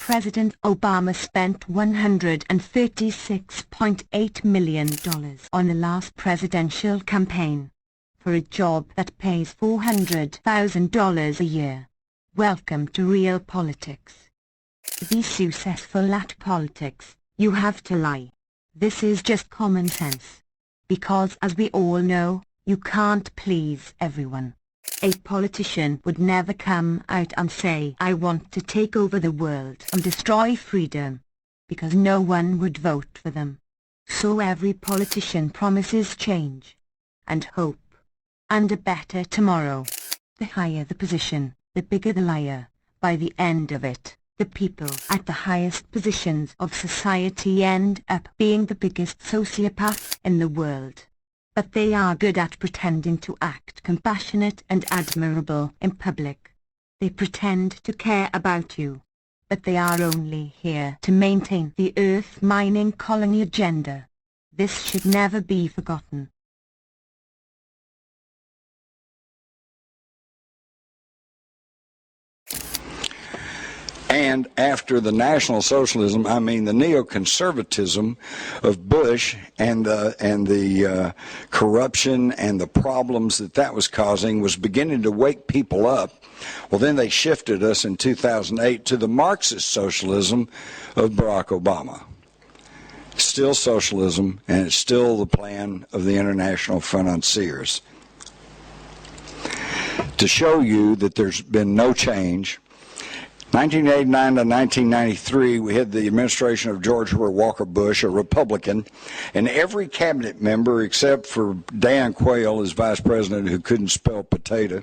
President Obama spent $136.8 million on the last presidential campaign for a job that pays $400,000 a year. Welcome to real politics. To be successful at politics, you have to lie. This is just common sense. Because as we all know, you can't please everyone. A politician would never come out and say, "I want to take over the world and destroy freedom," because no one would vote for them. So every politician promises change, and hope, and a better tomorrow. The higher the position, the bigger the liar. By the end of it, the people at the highest positions of society end up being the biggest sociopaths in the world. But they are good at pretending to act compassionate and admirable in public. They pretend to care about you, but they are only here to maintain the earth mining colony agenda. This should never be forgotten. And after the National Socialism, I mean the neoconservatism of Bush and the corruption and the problems that was causing was beginning to wake people up. Well, then they shifted us in 2008 to the Marxist socialism of Barack Obama. Still socialism, and it's still the plan of the international financiers. To show you that there's been no change, 1989 to 1993, we had the administration of George Herbert Walker Bush, a Republican, and every cabinet member except for Dan Quayle, his vice president, who couldn't spell potato,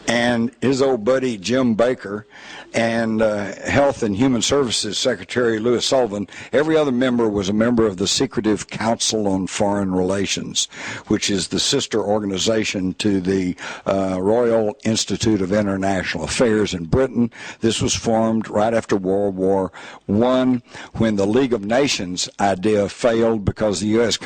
and his old buddy Jim Baker, and Health and Human Services Secretary Louis Sullivan, every other member was a member of the Secretive Council on Foreign Relations, which is the sister organization to the Royal Institute of International Affairs in Britain. This was formed right after World War I, when the League of Nations idea failed because the U.S.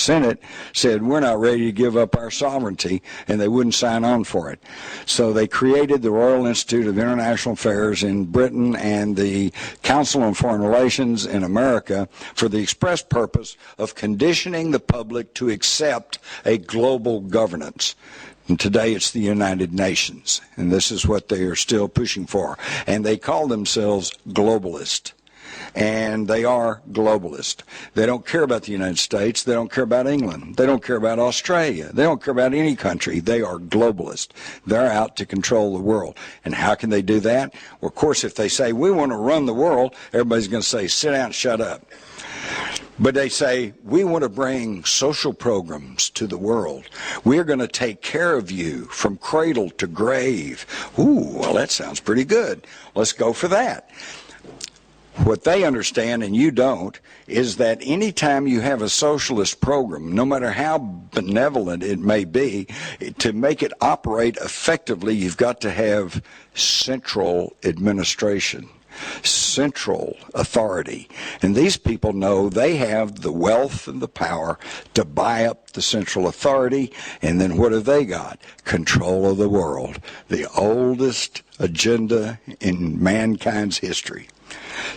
Senate said, "We're not ready to give up our sovereignty," and they wouldn't sign on for it. So they created the Royal Institute of International Affairs in Britain and the Council on Foreign Relations in America for the express purpose of conditioning the public to accept a global governance. And today it's the United Nations, and this is what they are still pushing for. And they call themselves globalist. And they are globalist. They don't care about the United States. They don't care about England. They don't care about Australia. They don't care about any country. They are globalist. They're out to control the world. And how can they do that? Well, of course, if they say, "We want to run the world," everybody's going to say, "Sit down, shut up." But they say, "We want to bring social programs to the world. We're going to take care of you from cradle to grave." Ooh, well, that sounds pretty good. Let's go for that. What they understand, and you don't, is that any time you have a socialist program, no matter how benevolent it may be, to make it operate effectively, you've got to have central administration, central authority. And these people know they have the wealth and the power to buy up the central authority, and then what have they got? Control of the world, the oldest agenda in mankind's history.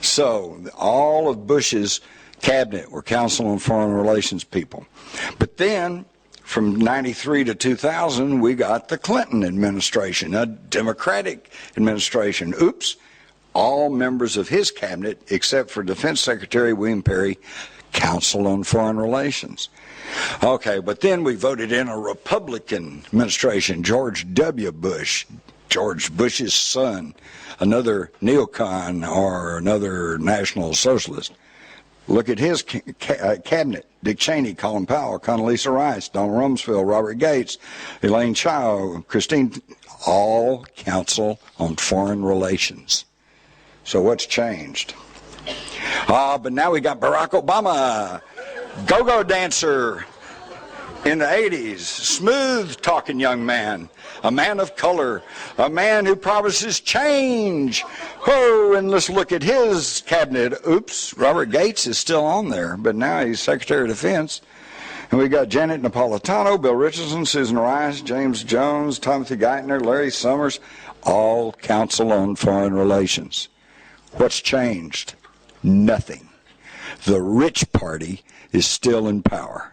So all of Bush's cabinet were Council on Foreign Relations people. But then from 93 to 2000, we got the Clinton administration, a Democratic administration. Oops, all members of his cabinet, except for Defense Secretary William Perry, Council on Foreign Relations. Okay, but then we voted in a Republican administration, George W. Bush, George Bush's son, another neocon or another National Socialist. Look at his cabinet: Dick Cheney, Colin Powell, Condoleezza Rice, Donald Rumsfeld, Robert Gates, Elaine Chao, Christine, all Council on Foreign Relations. So what's changed? But now we got Barack Obama, go-go dancer in the 80s, smooth-talking young man, a man of color, a man who promises change. Oh, and let's look at his cabinet. Oops, Robert Gates is still on there, but now he's Secretary of Defense. And we got Janet Napolitano, Bill Richardson, Susan Rice, James Jones, Timothy Geithner, Larry Summers, all Council on Foreign Relations. What's changed? Nothing. The rich party is still in power.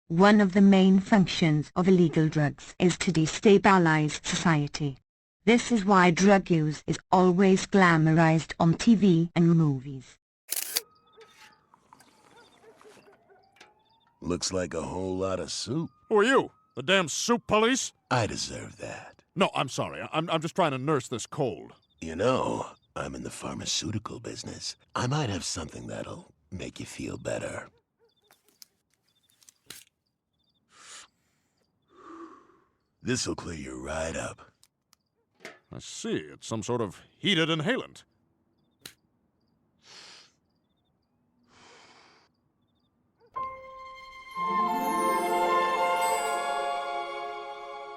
One of the main functions of illegal drugs is to destabilize society. This is why drug use is always glamorized on TV and movies. Looks like a whole lot of soup. Who are you? The damn soup police? I deserve that. No, I'm sorry. I'm just trying to nurse this cold. You know, I'm in the pharmaceutical business. I might have something that'll make you feel better. This'll clear you right up. I see. It's some sort of heated inhalant.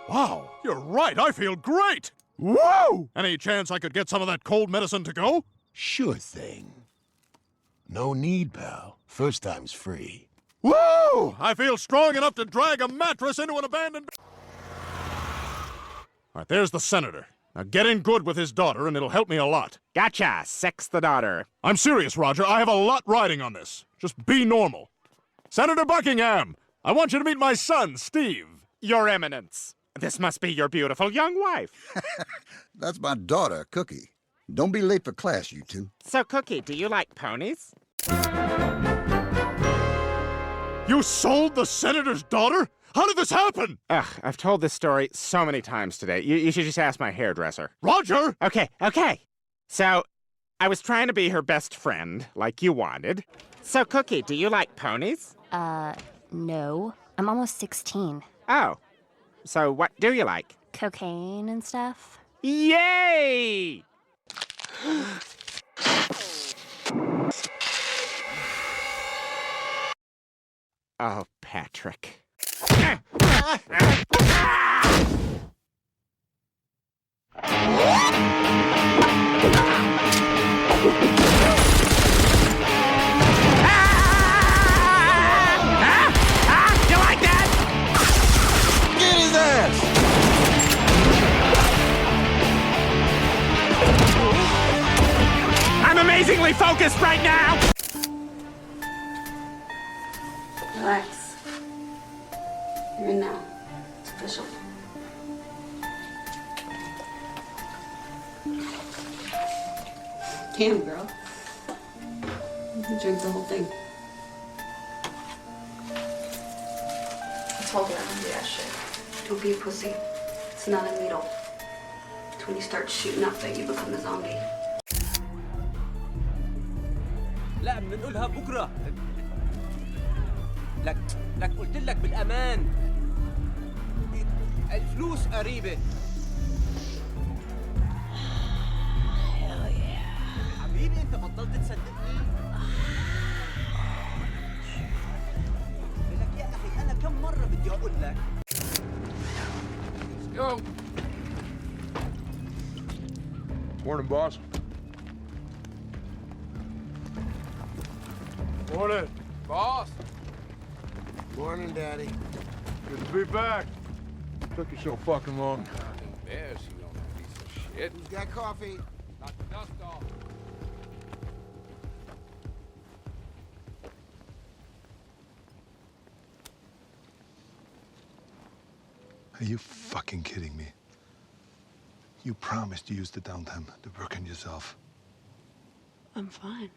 Wow, you're right. I feel great. Whoa! Any chance I could get some of that cold medicine to go? Sure thing. No need, pal. First time's free. Whoa! I feel strong enough to drag a mattress into an abandoned... All right, there's the senator. Now get in good with his daughter and it'll help me a lot. Gotcha! Sex the daughter. I'm serious, Roger. I have a lot riding on this. Just be normal. Senator Buckingham, I want you to meet my son, Steve. Your Eminence. This must be your beautiful young wife. That's my daughter, Cookie. Don't be late for class, you two. So, Cookie, do you like ponies? You sold the senator's daughter? How did this happen? Ugh, I've told this story so many times today. You should just ask my hairdresser. Roger! Okay. So, I was trying to be her best friend, like you wanted. So, Cookie, do you like ponies? No. I'm almost 16. Oh. So, what do you like? Cocaine and stuff? Yay! Oh, Patrick. You like that? Get his ass! I'm amazingly focused right now! Relax. You're in now. It's official. Damn, girl. You drink the whole thing. I told you I don't do that shit. Don't be a pussy. It's not a needle. It's when you start shooting up that you become a zombie. لا بنقولها بكره لك قلت لك بالامان الفلوس قريبه حبيبي انت بطلت تصدقني لك يا اخي انا كم مره بدي اقول لك Yo. Morning, boss. Morning. Boss. Morning, Daddy. Good to be back. Took you so fucking long. embarrass you on that piece of shit. Who's got coffee? Knock the dust off. Are you fucking kidding me? You promised to use the downtime to work on yourself. I'm fine.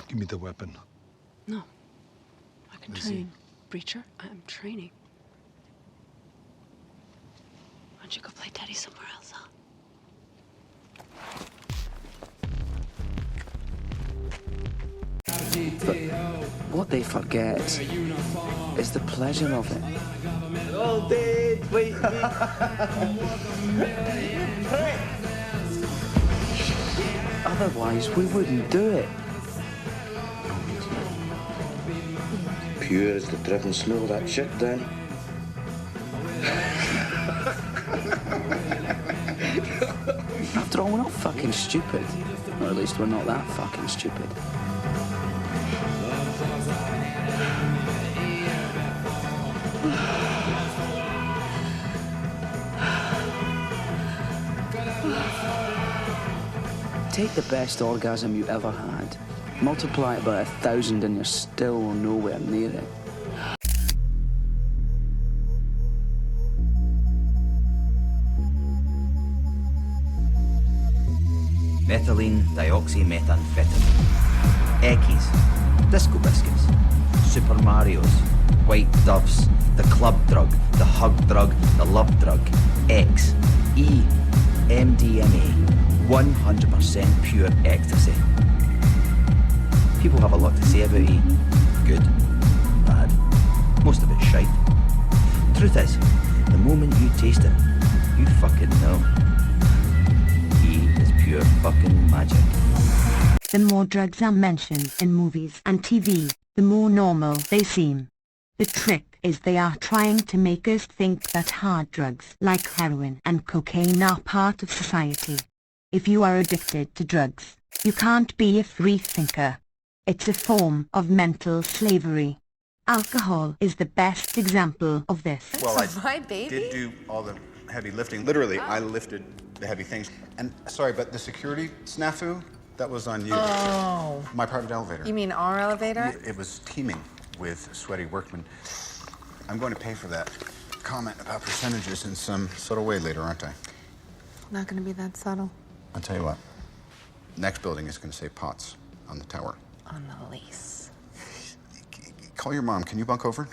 Give me the weapon. No. I can Lizzie. train. Breacher, I'm training. Why don't you go play Teddy somewhere else, huh? But what they forget is the pleasure of it. Oh, Dave, wait. Otherwise, we wouldn't do it. Pure as the driven snow of that shit, Danny. After all, we're not fucking stupid. Or at least we're not that fucking stupid. Take the best orgasm you ever had. Multiply it by 1,000 and you're still nowhere near it. Methylene dioxymethamphetamine, Eckies, Disco Biscuits, Super Marios, White Doves, the club drug, the hug drug, the love drug, X, E, MDMA, 100% pure ecstasy. People have a lot to say about E. Good, bad, most of it's shite. Truth is, the moment you taste it, you fucking know. E is pure fucking magic. The more drugs are mentioned in movies and TV, the more normal they seem. The trick is they are trying to make us think that hard drugs like heroin and cocaine are part of society. If you are addicted to drugs, you can't be a free thinker. It's a form of mental slavery. Alcohol is the best example of this. Well, I did do all the heavy lifting. Literally, I lifted the heavy things. And sorry, but the security snafu, that was on you. Oh. My private elevator. You mean our elevator? It was teeming with sweaty workmen. I'm going to pay for that comment about percentages in some subtle way later, aren't I? Not gonna be that subtle. I'll tell you what. Next building is going to say Potts on the tower. On the lease. Call your mom. Can you bunk over?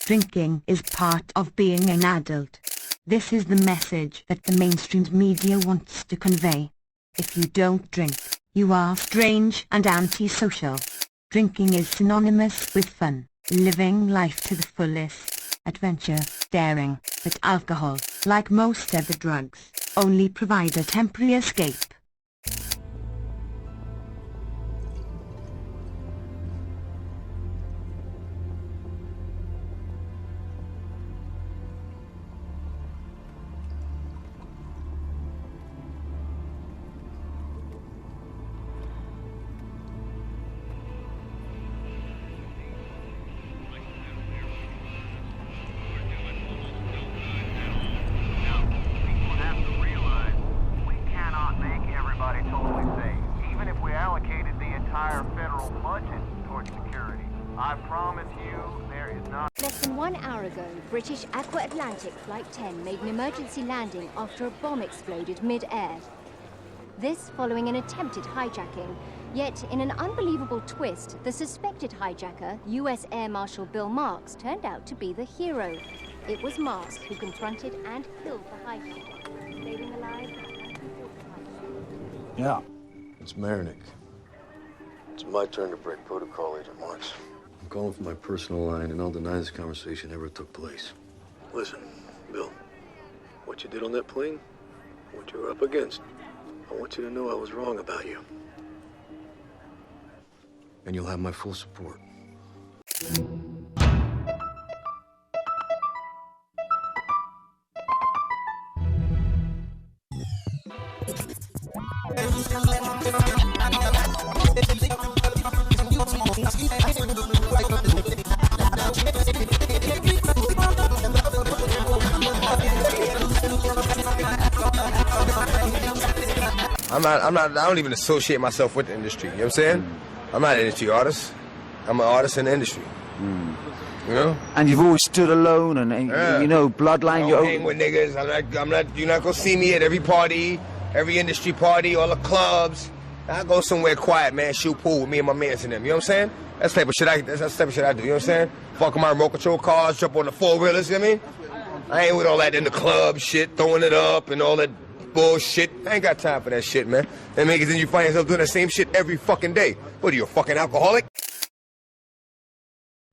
Drinking is part of being an adult. This is the message that the mainstream media wants to convey. If you don't drink, you are strange and antisocial. Drinking is synonymous with fun, living life to the fullest, adventure, daring, but alcohol, like most other drugs, only provide a temporary escape. Less than 1 hour ago, British Aqua Atlantic Flight 10 made an emergency landing after a bomb exploded mid-air. This following an attempted hijacking. Yet, in an unbelievable twist, the suspected hijacker, US Air Marshal Bill Marks, turned out to be the hero. It was Marks who confronted and killed the hijacker, saving alive. Yeah, it's Marinick. It's my turn to break protocol, Agent Marks. I'm calling from my personal line, and I'll deny this conversation ever took place. Listen, Bill, what you did on that plane, what you were up against, I want you to know I was wrong about you. And you'll have my full support. I don't even associate myself with the industry, you know what I'm saying? I'm not an industry artist. I'm an artist in the industry. You know? And you've always stood alone and you know, bloodline. I don't hang with niggas. You're not gonna see me at every party, every industry party, all the clubs. I go somewhere quiet, man, shoot pool with me and my mans and them, you know what I'm saying? That's the type of shit that's the type of shit I do, you know what I'm saying? Fuck my remote control cars, jump on the four-wheelers, you know what I mean? I ain't with all that in the club shit, throwing it up and all that bullshit. I ain't got time for that shit, man. That means then you find yourself doing the same shit every fucking day. What are you, a fucking alcoholic?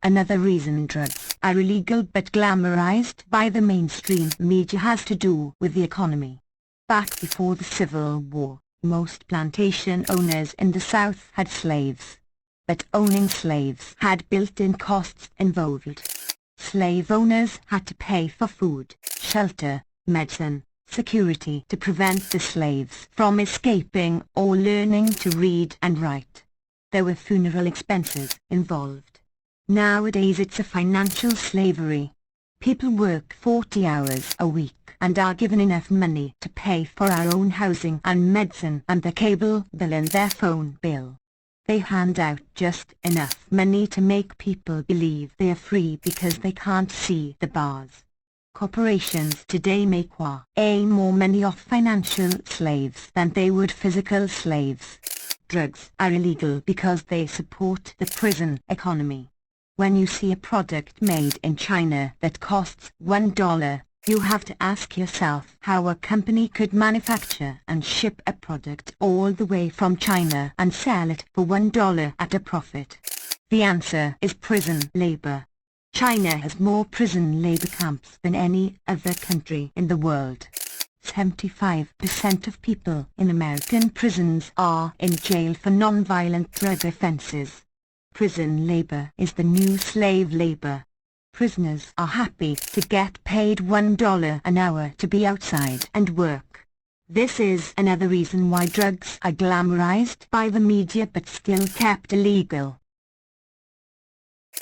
Another reason drugs are illegal but glamorized by the mainstream media has to do with the economy. Back before the Civil War, most plantation owners in the South had slaves. But owning slaves had built-in costs involved. Slave owners had to pay for food, shelter, medicine, security to prevent the slaves from escaping or learning to read and write. There were funeral expenses involved. Nowadays it's a financial slavery. People work 40 hours a week and are given enough money to pay for our own housing and medicine and the cable bill and their phone bill. They hand out just enough money to make people believe they are free because they can't see the bars. Corporations today make way more money off financial slaves than they would physical slaves. Drugs are illegal because they support the prison economy. When you see a product made in China that costs $1, you have to ask yourself how a company could manufacture and ship a product all the way from China and sell it for $1 at a profit. The answer is prison labor. China has more prison labor camps than any other country in the world. 75% of people in American prisons are in jail for non-violent drug offenses. Prison labor is the new slave labor. Prisoners are happy to get paid $1 an hour to be outside and work. This is another reason why drugs are glamorized by the media but still kept illegal.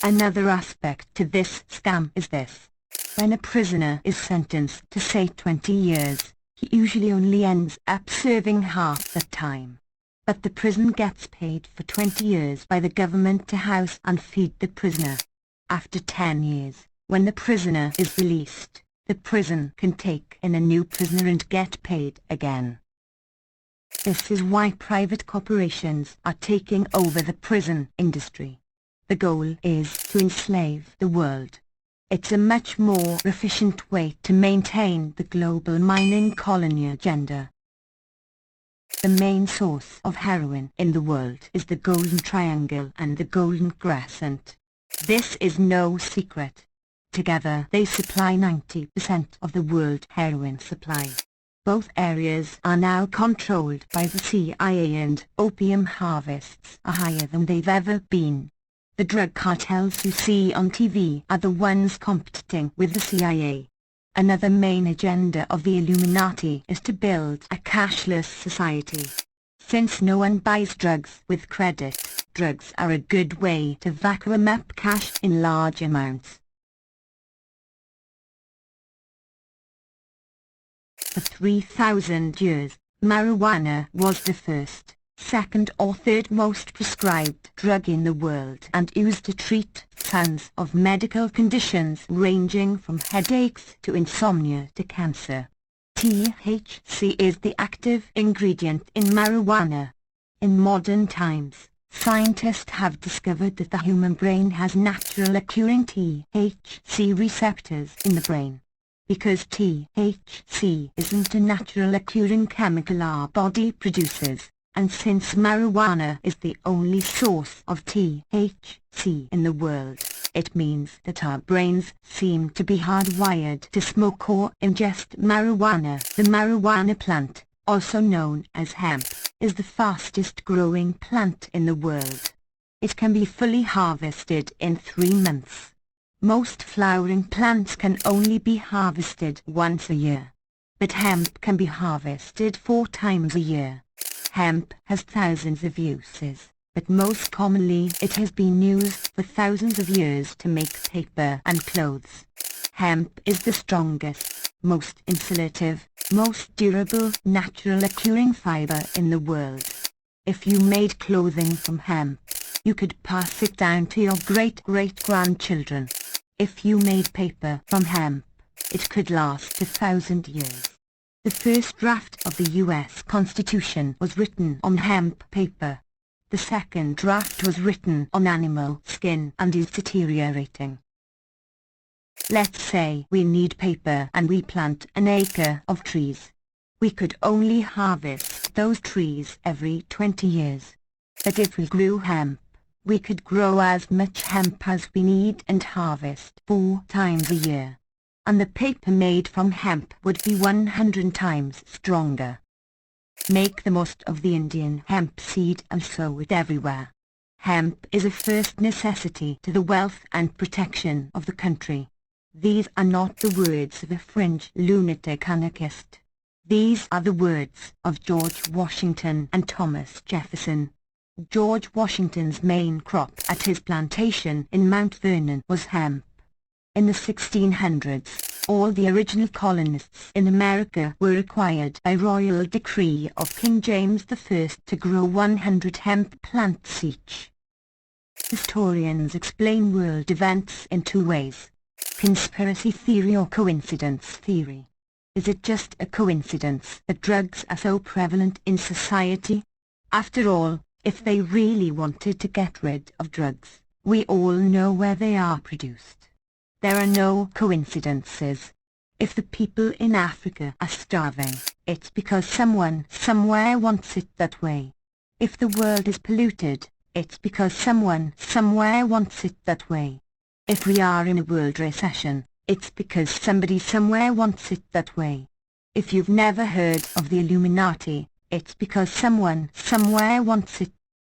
Another aspect to this scam is this. When a prisoner is sentenced to say 20 years, he usually only ends up serving half the time. But the prison gets paid for 20 years by the government to house and feed the prisoner. After 10 years, when the prisoner is released, the prison can take in a new prisoner and get paid again. This is why private corporations are taking over the prison industry. The goal is to enslave the world. It's a much more efficient way to maintain the global mining colony agenda. The main source of heroin in the world is the Golden Triangle and the Golden Crescent. This is no secret. Together they supply 90% of the world heroin supply. Both areas are now controlled by the CIA and opium harvests are higher than they've ever been. The drug cartels you see on TV are the ones competing with the CIA. Another main agenda of the Illuminati is to build a cashless society. Since no one buys drugs with credit, drugs are a good way to vacuum up cash in large amounts. For 3,000 years, marijuana was the first, second or third most prescribed drug in the world and used to treat tons of medical conditions ranging from headaches to insomnia to cancer. THC is the active ingredient in marijuana. In modern times, scientists have discovered that the human brain has natural occurring THC receptors in the brain. Because THC isn't a natural occurring chemical our body produces, and since marijuana is the only source of THC in the world, it means that our brains seem to be hardwired to smoke or ingest marijuana. The marijuana plant, also known as hemp, is the fastest growing plant in the world. It can be fully harvested in 3 months. Most flowering plants can only be harvested once a year. But hemp can be harvested 4 times a year. Hemp has thousands of uses, but most commonly it has been used for thousands of years to make paper and clothes. Hemp is the strongest, most insulative, most durable, natural occurring fiber in the world. If you made clothing from hemp, you could pass it down to your great-great-grandchildren. If you made paper from hemp, it could last 1,000 years. The first draft of the US Constitution was written on hemp paper. The second draft was written on animal skin and is deteriorating. Let's say we need paper and we plant an acre of trees. we could only harvest those trees every 20 years. But if we grew hemp, we could grow as much hemp as we need and harvest 4 times a year. And the paper made from hemp would be 100 times stronger. Make the most of the Indian hemp seed and sow it everywhere. Hemp is a first necessity to the wealth and protection of the country. These are not the words of a fringe lunatic anarchist. These are the words of George Washington and Thomas Jefferson. George Washington's main crop at his plantation in Mount Vernon was hemp. In the 1600s, all the original colonists in America were required by royal decree of King James I to grow 100 hemp plants each. Historians explain world events in 2 ways: conspiracy theory or coincidence theory. Is it just a coincidence that drugs are so prevalent in society? After all, if they really wanted to get rid of drugs, we all know where they are produced. There are no coincidences. If the people in Africa are starving, it's because someone somewhere wants it that way. If the world is polluted, it's because someone somewhere wants it that way. If we are in a world recession, it's because somebody somewhere wants it that way. If you've never heard of the Illuminati, it's because someone somewhere wants it